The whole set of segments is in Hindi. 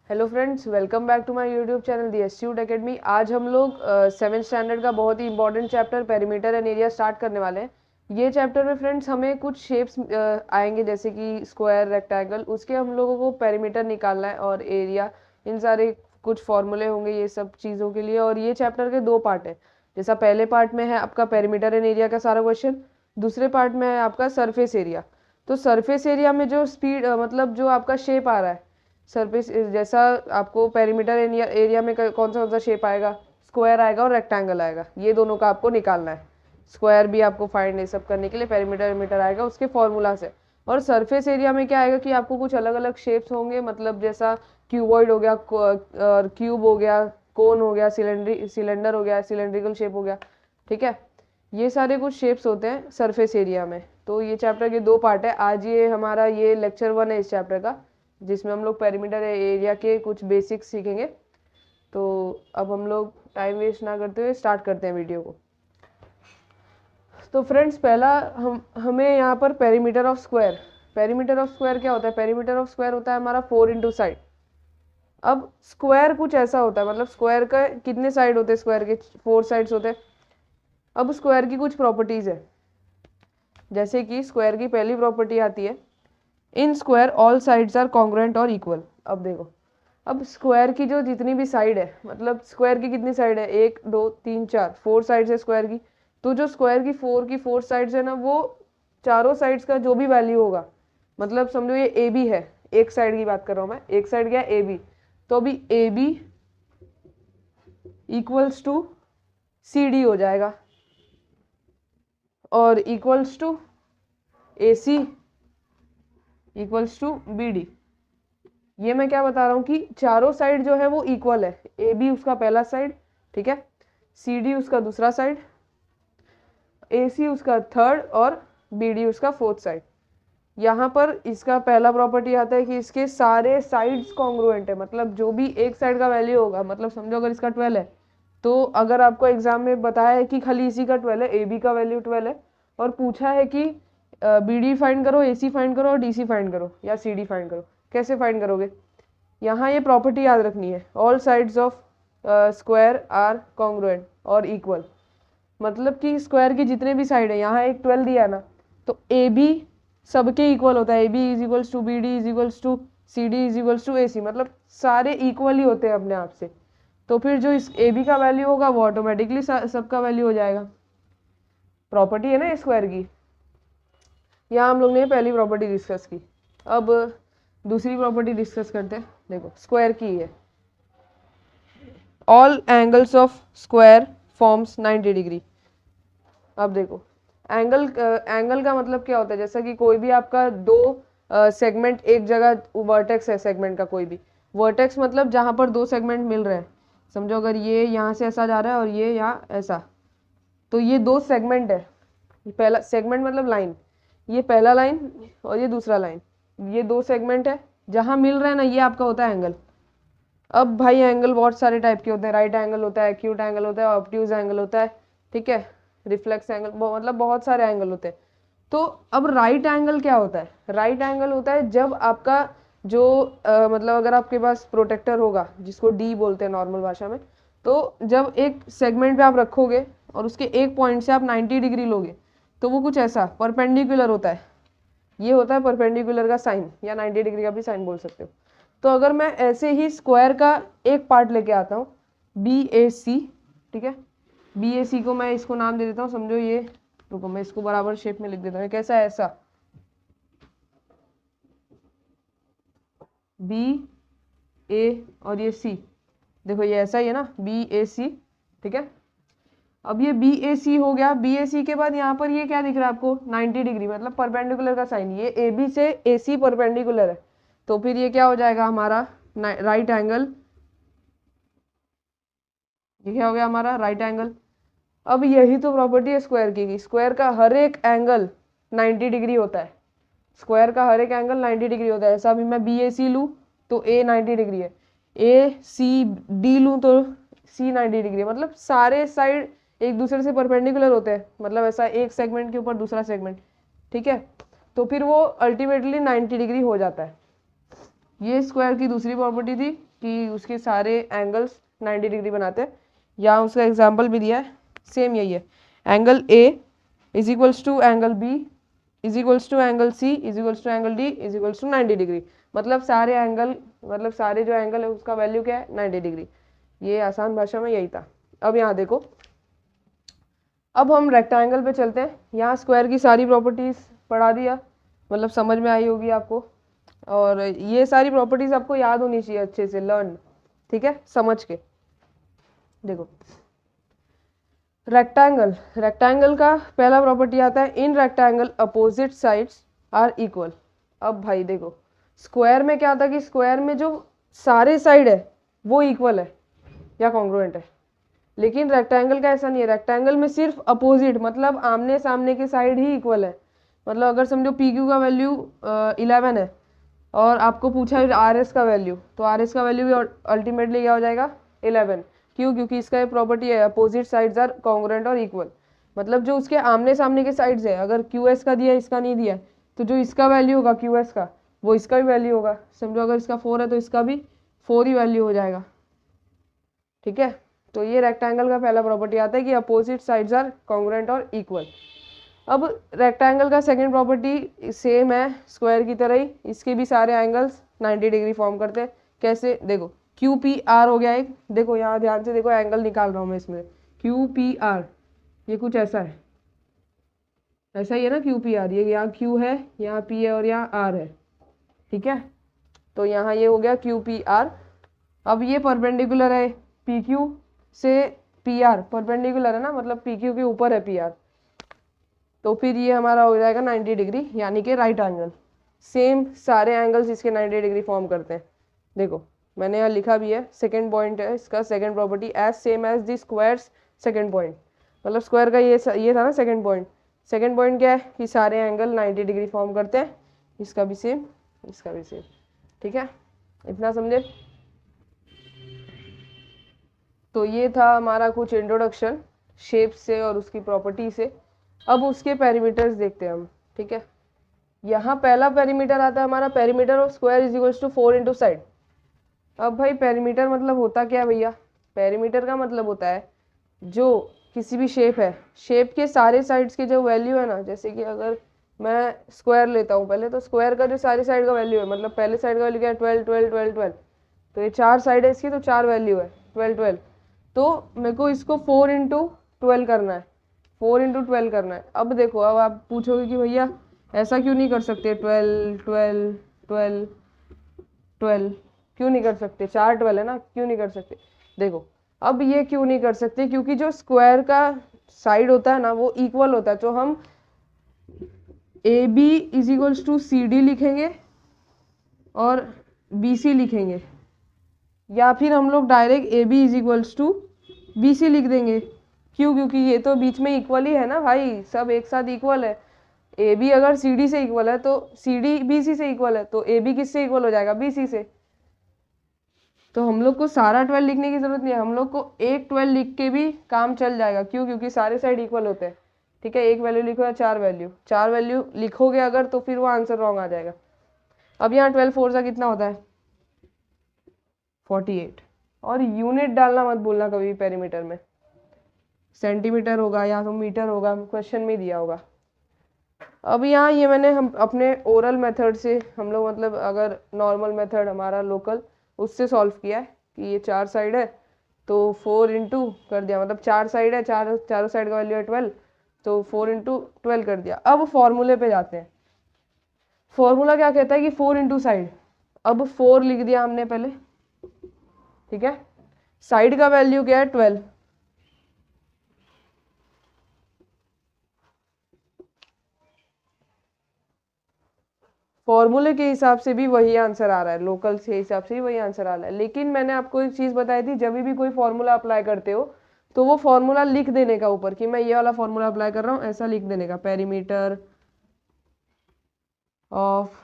Hello friends, welcome back to my YouTube channel the Astute Academy. आज हम लोग 7th स्टैंडर्ड का बहुत ही important chapter perimeter and area start करने वाले हैं। ये चैप्टर में फ्रेंड्स हमें कुछ शेप्स आएंगे, जैसे कि स्क्वायर, रेक्टेंगल। उसके हम लोगों को पेरीमीटर निकालना है और एरिया, इन सारे कुछ फॉर्मूले होंगे ये सब चीज़ों के लिए। और ये चैप्टर के 2 पार्ट है। जैसा पहले पार्ट में है आपका पेरीमीटर एंड एरिया का सारा क्वेश्चन, दूसरे पार्ट में है आपका सरफेस एरिया। तो सरफेस एरिया में जो स्पीड मतलब जो आपका शेप आ रहा है सरफेस, जैसा आपको पेरीमीटर एरिया में कौन सा शेप आएगा, स्क्वायर आएगा और रेक्टेंगल आएगा। ये दोनों का आपको निकालना है। स्क्वायर भी आपको फाइंड ये सब करने के लिए पेरीमीटर आएगा उसके फॉर्मूला से। और सरफेस एरिया में क्या आएगा कि आपको कुछ अलग अलग शेप्स होंगे, मतलब जैसा क्यूबॉइड हो गया, और क्यूब हो गया, कोन हो गया, सिलेंडर हो गया, सिलेंड्रिकल शेप हो गया। ठीक है, ये सारे कुछ शेप्स होते हैं सरफेस एरिया में। तो ये चैप्टर के 2 पार्ट है। आज ये हमारा ये लेक्चर 1 है इस चैप्टर का, जिसमें हम लोग पेरीमीटर एरिया के कुछ बेसिक्स सीखेंगे। तो अब हम लोग टाइम वेस्ट ना करते हुए स्टार्ट करते हैं वीडियो को। तो फ्रेंड्स, पहला हमें यहाँ पर पेरीमीटर ऑफ स्क्वायर क्या होता है? पेरीमीटर ऑफ स्क्वायर होता है हमारा 4 इंटू साइड। अब स्क्वायर कुछ ऐसा होता है, मतलब स्क्वायर का कितने साइड होते हैं? स्क्वायर के 4 साइड्स होते हैं। अब स्क्वायर की कुछ प्रॉपर्टीज है, जैसे कि स्क्वायर की पहली प्रॉपर्टी आती है in square all sides are congruent और इक्वल। अब देखो, अब स्क्वायर की जो जितनी भी साइड है, मतलब स्क्वायर की कितनी साइड है? 1 2 3 4, 4 साइड्स है स्क्वायर की। तो जो स्क्वायर की 4 साइड्स है ना, वो चारों साइड्स का जो भी वैल्यू होगा, मतलब समझो ये ए बी है, एक साइड की बात कर रहा हूँ मैं, एक साइड क्या है? A B. तो अभी A B equals to C D हो जाएगा, और equals to A C equals to B D. ये मैं क्या बता रहा हूँ कि चारों साइड जो है वो इक्वल है। ए बी उसका पहला साइड, ठीक है, सी डी उसका दूसरा साइड, ए सी उसका थर्ड और बी डी उसका फोर्थ साइड। यहाँ पर इसका पहला प्रॉपर्टी आता है कि इसके सारे साइड्स कॉन्ग्रुएंट है, मतलब जो भी एक साइड का वैल्यू होगा, मतलब समझो अगर इसका 12 है, तो अगर आपको एग्जाम में बताया है कि खाली इसी का 12 है, ए बी का वैल्यू 12 है, और पूछा है कि बी डी फाइंड करो, ए सी फाइंड करो और डी सी फाइंड करो या सी डी फाइंड करो, कैसे फाइंड करोगे? यहाँ ये प्रॉपर्टी याद रखनी है, all sides of square are congruent और इक्वल। मतलब कि स्क्वायर की जितने भी साइड है, यहाँ एक 12 दिया है ना, तो ए बी सबके इक्वल होता है। A B is equals to B D is equals to C D is equals to A C, मतलब सारे इक्वल ही होते हैं अपने आप से। तो फिर जो इस ए बी का वैल्यू होगा वो ऑटोमेटिकली सबका वैल्यू हो जाएगा। प्रॉपर्टी है ना स्क्वायर की। यहाँ हम लोग ने पहली प्रॉपर्टी डिस्कस की। अब दूसरी प्रॉपर्टी डिस्कस करते हैं। देखो, स्क्वायर की है, all angles of square forms 90 degree. अब देखो, एंगल का मतलब क्या होता है? जैसा कि कोई भी आपका दो सेगमेंट एक जगह, वर्टेक्स है सेगमेंट का, कोई भी वर्टेक्स मतलब जहाँ पर 2 सेगमेंट मिल रहे हैं। समझो अगर ये यहाँ से ऐसा जा रहा है और ये यहाँ ऐसा, तो ये 2 सेगमेंट है। पहला सेगमेंट मतलब लाइन, ये पहला लाइन और ये दूसरा लाइन, ये 2 सेगमेंट है जहाँ मिल रहे हैं ना, ये आपका होता है एंगल। अब भाई एंगल बहुत सारे टाइप के होते हैं, राइट एंगल होता है, एक्यूट एंगल होता है, ऑब्ट्यूज एंगल होता है, ठीक है, रिफ्लेक्स एंगल, मतलब बहुत सारे एंगल होते हैं। तो अब राइट एंगल क्या होता है? राइट एंगल होता है जब आपका जो मतलब अगर आपके पास प्रोटेक्टर होगा, जिसको डी बोलते हैं नॉर्मल भाषा में, तो जब एक सेगमेंट पे आप रखोगे और उसके एक पॉइंट से आप 90 डिग्री लोगे, तो वो कुछ ऐसा परपेंडिकुलर होता है। ये होता है परपेंडिकुलर का साइन, या 90 डिग्री का भी साइन बोल सकते हो। तो अगर मैं ऐसे ही स्क्वायर का एक पार्ट लेके आता हूँ, बी ए सी, ठीक है, बी ए सी को मैं इसको नाम दे देता हूँ, समझो ये, रुको मैं इसको बराबर शेप में लिख देता हूँ। कैसा है? ऐसा बी ए और ये सी, देखो ये ऐसा ही है ना, बी ए सी, ठीक है। अब ये बी ए सी हो गया। बी ए सी के बाद यहाँ पर ये क्या दिख रहा है आपको? 90 डिग्री, मतलब परपेंडिकुलर का साइन। ये ए बी से ए सी परपेंडिकुलर है, तो फिर ये क्या हो जाएगा हमारा? Right angle. ये क्या हो गया हमारा? Right angle. अब यही तो प्रॉपर्टी है स्क्वायर की। स्क्वायर का हर एक एंगल 90 डिग्री होता है। स्क्वायर का हर एक एंगल 90 डिग्री होता है। ऐसा अभी मैं बी ए सी लूँ तो ए 90 डिग्री है, ए सी डी लूँ तो सी 90 डिग्री है, मतलब सारे साइड एक दूसरे से परपेंडिकुलर होते हैं, मतलब ऐसा एक सेगमेंट के ऊपर दूसरा सेगमेंट, ठीक है। तो फिर वो अल्टीमेटली 90 डिग्री हो जाता है। ये स्क्वायर की दूसरी प्रॉपर्टी थी कि उसके सारे एंगल्स 90 डिग्री बनाते हैं। यहाँ उसका एग्जाम्पल भी दिया है, सेम यही है। Angle A is equals to angle B is equals to angle C is equals to angle D is equals to 90 degree. मतलब सारे एंगल, मतलब सारे जो एंगल है उसका वैल्यू क्या है, 90 डिग्री। ये आसान भाषा में यही था। अब यहाँ देखो, अब हम रेक्टेंगल पे चलते हैं। यहाँ स्क्वायर की सारी प्रॉपर्टीज पढ़ा दिया, मतलब समझ में आई होगी आपको। और ये सारी प्रॉपर्टीज आपको याद होनी चाहिए अच्छे से, लर्न, ठीक है, समझ के। देखो रेक्टेंगल, रेक्टेंगल का पहला प्रॉपर्टी आता है in rectangle opposite sides are equal. अब भाई देखो, स्क्वायर में क्या था कि स्क्वायर में जो सारे साइड है वो इक्वल है या कॉन्ग्रुएंट है, लेकिन रेक्टेंगल का ऐसा नहीं है। रेक्टेंगल में सिर्फ अपोजिट, मतलब आमने सामने के साइड ही इक्वल है। मतलब अगर समझो पी क्यू का वैल्यू 11 है और आपको पूछा है आर एस का वैल्यू, तो आर एस का वैल्यू भी अल्टीमेटली क्या हो जाएगा, 11। क्यों? क्योंकि इसका ये प्रॉपर्टी है अपोजिट साइड्स आर कॉन्ग्रुएंट और इक्वल। मतलब जो उसके आमने सामने के साइड्स है, अगर क्यू एस का दिया है इसका नहीं दिया है, तो जो इसका वैल्यू होगा क्यू एस का, वो इसका भी वैल्यू होगा। समझो अगर इसका 4 है तो इसका भी 4 ही वैल्यू हो जाएगा, ठीक है। तो ये रेक्टेंगल का पहला प्रॉपर्टी आता है कि अपोजिट साइड्स आर कॉन्ग्रुएंट और इक्वल। अब रेक्टेंगल का सेकंड प्रॉपर्टी सेम है स्क्वायर की तरह ही, इसके भी सारे एंगल्स 90 डिग्री फॉर्म करते हैं। कैसे? देखो क्यू पी आर हो गया एक, देखो यहाँ ध्यान से देखो, एंगल निकाल रहा हूँ मैं इसमें, क्यू पी आर, ये कुछ ऐसा है, ऐसा ही है ना, क्यू पी आर। ये यहाँ क्यू है, यहाँ पी है और यहाँ आर है, ठीक है। तो यहाँ ये हो गया क्यू पी आर। अब ये परपेंडिकुलर है पी क्यू से, पी आर परपेंडिकुलर है ना, मतलब पी क्यू के ऊपर है पी आर, तो फिर ये हमारा हो जाएगा 90 डिग्री, यानी कि राइट एंगल। सेम सारे एंगल्स इसके 90 डिग्री फॉर्म करते हैं। देखो मैंने यहाँ लिखा भी है, सेकंड पॉइंट है इसका, second property as same as the squares second point. मतलब स्क्वायर का ये था ना सेकंड पॉइंट। सेकंड पॉइंट क्या है कि सारे एंगल 90 डिग्री फॉर्म करते हैं, इसका भी सेम, इसका भी सेम, ठीक है। इतना समझे? तो ये था हमारा कुछ इंट्रोडक्शन शेप से और उसकी प्रॉपर्टी से। अब उसके पेरीमीटर्स देखते हैं हम, ठीक है। यहाँ पहला पेरीमीटर आता है हमारा, perimeter of square is equals to 4 into side. अब भाई पेरीमीटर मतलब होता क्या है भैया? पेरीमीटर का मतलब होता है जो किसी भी शेप है, शेप के सारे साइड्स की जो वैल्यू है ना, जैसे कि अगर मैं स्क्वायर लेता हूँ पहले, तो स्क्वायर का जो सारे साइड का वैल्यू है, मतलब पहले साइड का वैल्यू क्या है, 12 12 12 12। तो ये 4 साइड है इसकी, तो 4 वैल्यू है, 12 12। तो मेरे को इसको 4 इंटू 12 करना है, 4 इंटू 12 करना है। अब देखो, अब आप पूछोगे कि भैया ऐसा क्यों नहीं कर सकते, 12 12 12 12 क्यों नहीं कर सकते, 4 12 है ना, क्यों नहीं कर सकते? देखो अब ये क्यों नहीं कर सकते, क्योंकि जो स्क्वायर का साइड होता है ना वो इक्वल होता है। तो हम A B is equals to C D लिखेंगे और बी सी लिखेंगे, या फिर हम लोग direct A B is equals to B C लिख देंगे। क्यों? क्योंकि ये तो बीच में इक्वल ही है ना भाई, सब एक साथ इक्वल है। ए बी अगर सी डी से इक्वल है तो सी डी बी सी से इक्वल है, तो ए बी किससे इक्वल हो जाएगा, बी सी से। तो हम लोग को सारा 12 लिखने की जरूरत नहीं है, हम लोग को एक 12 लिख के भी काम चल जाएगा। क्यों? क्योंकि सारे साइड इक्वल होते हैं, ठीक है। एक वैल्यू लिखो या 4 वैल्यू, 4 वैल्यू लिखोगे अगर, तो फिर वो आंसर रॉन्ग आ जाएगा। अब यहाँ 12 4 का कितना होता है, 48। और यूनिट डालना मत भूलना कभी भी पेरीमीटर में, सेंटीमीटर होगा या तो मीटर होगा, क्वेश्चन में दिया होगा। अब यहाँ ये मैंने हम अपने ओरल मेथड से, हम लोग मतलब अगर नॉर्मल मेथड हमारा लोकल, उससे सॉल्व किया है कि ये 4 साइड है तो 4 इंटू कर दिया, मतलब 4 साइड है, चारों साइड का वैल्यू है 12, तो 4 इंटू 12 कर दिया। अब फॉर्मूले पे जाते हैं। फॉर्मूला क्या कहता है कि 4 इंटू साइड। अब 4 लिख दिया हमने पहले, ठीक है। साइड का वैल्यू क्या है, 12। फॉर्मूले के हिसाब से भी वही आंसर आ रहा है, लोकल के हिसाब से भी वही आंसर आ रहा है। लेकिन मैंने आपको एक चीज बताई थी, जब भी कोई फॉर्मूला अप्लाई करते हो तो वो फॉर्मूला लिख देने का ऊपर कि मैं ये वाला फॉर्मूला अप्लाई कर रहा हूँ, ऐसा लिख देने का, perimeter of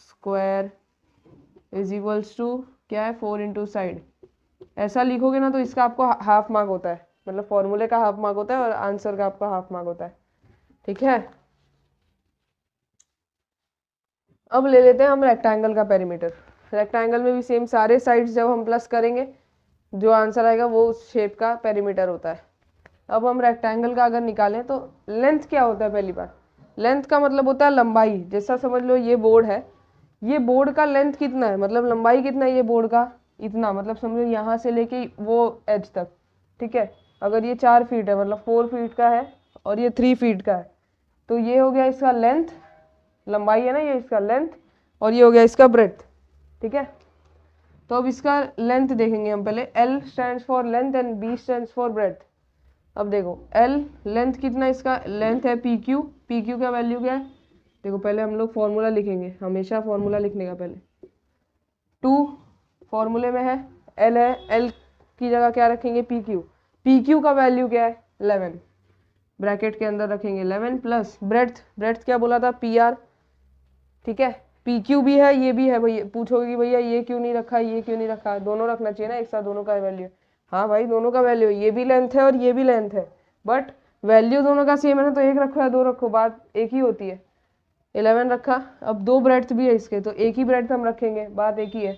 square is equals to क्या है, 4 इंटू साइड। ऐसा लिखोगे ना तो इसका आपको हाफ मार्क होता है, मतलब फॉर्मूले का हाफ मार्क होता है और आंसर का आपका हाफ मार्क होता है, ठीक है। अब ले लेते हैं हम रेक्टेंगल का पेरीमीटर। रेक्टेंगल में भी सेम, सारे साइड्स जब हम प्लस करेंगे जो आंसर आएगा वो उस शेप का पेरीमीटर होता है। अब हम रेक्टेंगल का अगर निकालें तो लेंथ क्या होता है, पहली बार लेंथ का मतलब होता है लंबाई। जैसा समझ लो ये बोर्ड है, ये बोर्ड का लेंथ कितना है, मतलब लंबाई कितना है ये बोर्ड का, इतना, मतलब समझो यहाँ से लेके वो एज तक, ठीक है। अगर ये 4 फीट है मतलब 4 फीट का है और ये 3 फीट का है, तो ये हो गया इसका लेंथ, लंबाई है ना ये इसका लेंथ, और ये हो गया इसका ब्रेड्थ, ठीक है। तो अब इसका लेंथ देखेंगे हम पहले, L stands for length and B stands for breadth. अब देखो L लेंथ कितना, इसका लेंथ है PQ, PQ का वैल्यू क्या है, देखो पहले हम लोग फॉर्मूला लिखेंगे, हमेशा फॉर्मूला लिखने का पहले। 2 फॉर्मूले में है, L है, L की जगह क्या रखेंगे PQ, PQ का वैल्यू क्या है 11, ब्रैकेट के अंदर रखेंगे 11 प्लस ब्रेड्थ, ब्रेड्थ क्या बोला था PR, ठीक है। PQ भी है ये भी है, भैया पूछोगे कि भैया ये क्यों नहीं रखा, ये क्यों नहीं रखा, दोनों रखना चाहिए ना एक साथ, दोनों का वैल्यू। हाँ भाई दोनों का वैल्यू, ये भी लेंथ है और ये भी लेंथ है, बट वैल्यू दोनों का सेम है ना, तो एक रखो या दो रखो बात एक ही होती है। 11 रखा, अब 2 ब्रेड्थ भी है इसके, तो एक ही ब्रेड्थ हम रखेंगे, बात एक ही है।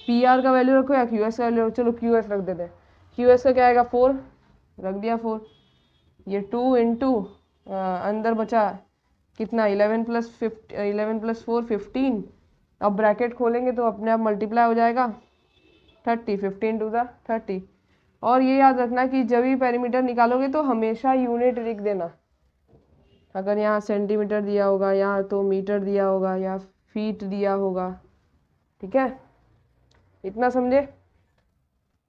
PR का वैल्यू रखो या QS का वैल्यू, चलो QS रख देते हैं। QS का क्या आएगा 4, रख दिया 4, ये 2 इंटू अंदर बचा कितना 11 प्लस 4 15, अब ब्रैकेट खोलेंगे तो अपने आप मल्टीप्लाई हो जाएगा 30, 15 टू द 30। और ये याद रखना कि जब भी पेरीमीटर निकालोगे तो हमेशा यूनिट लिख देना, अगर यहाँ सेंटीमीटर दिया होगा, यहाँ तो मीटर दिया होगा या फीट दिया होगा, ठीक है, इतना समझे।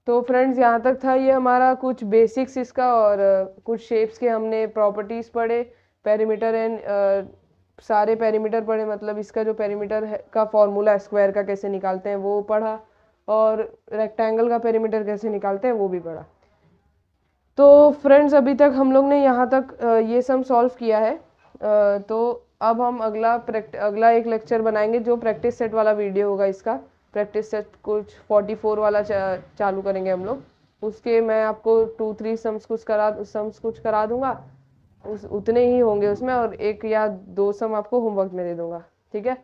तो फ्रेंड्स यहाँ तक था ये हमारा कुछ बेसिक्स इसका, और कुछ शेप्स के हमने प्रॉपर्टीज पढ़े, पेरीमीटर एंड सारे पेरीमीटर पढ़े, मतलब इसका जो पेरीमीटर है का फॉर्मूला स्क्वायर का कैसे निकालते हैं वो पढ़ा, और रेक्टेंगल का पेरीमीटर कैसे निकालते हैं वो भी पढ़ा। तो फ्रेंड्स अभी तक हम लोग ने यहाँ तक ये सम सॉल्व किया है। तो अब हम अगला एक लेक्चर बनाएंगे जो प्रैक्टिस सेट वाला वीडियो होगा, इसका प्रैक्टिस सेट कुछ 44 वाला चालू करेंगे हम लोग, उसके मैं आपको 2-3 सम्स कुछ करा दूंगा, उतने ही होंगे उसमें, और 1 या 2 सम आपको होमवर्क में दे दूंगा, ठीक है।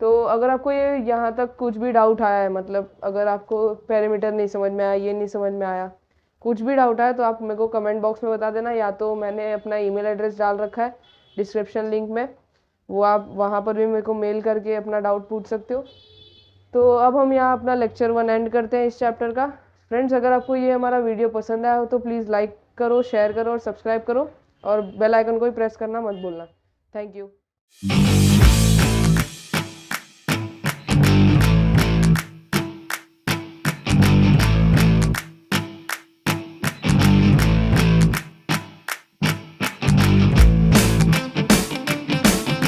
तो अगर आपको ये यहाँ तक कुछ भी डाउट आया है, मतलब अगर आपको पेरीमीटर नहीं समझ में आया, ये नहीं समझ में आया, कुछ भी डाउट आया, तो आप मेरे को कमेंट बॉक्स में बता देना, या तो मैंने अपना ईमेल एड्रेस डाल रखा है डिस्क्रिप्शन लिंक में, वो आप वहाँ पर भी मेरे को मेल करके अपना डाउट पूछ सकते हो। तो अब हम यहाँ अपना लेक्चर 1 एंड करते हैं इस चैप्टर का। फ्रेंड्स अगर आपको ये हमारा वीडियो पसंद आया हो तो प्लीज़ लाइक करो, शेयर करो और सब्सक्राइब करो, और बेल आइकन को भी प्रेस करना मत भूलना। Thank you.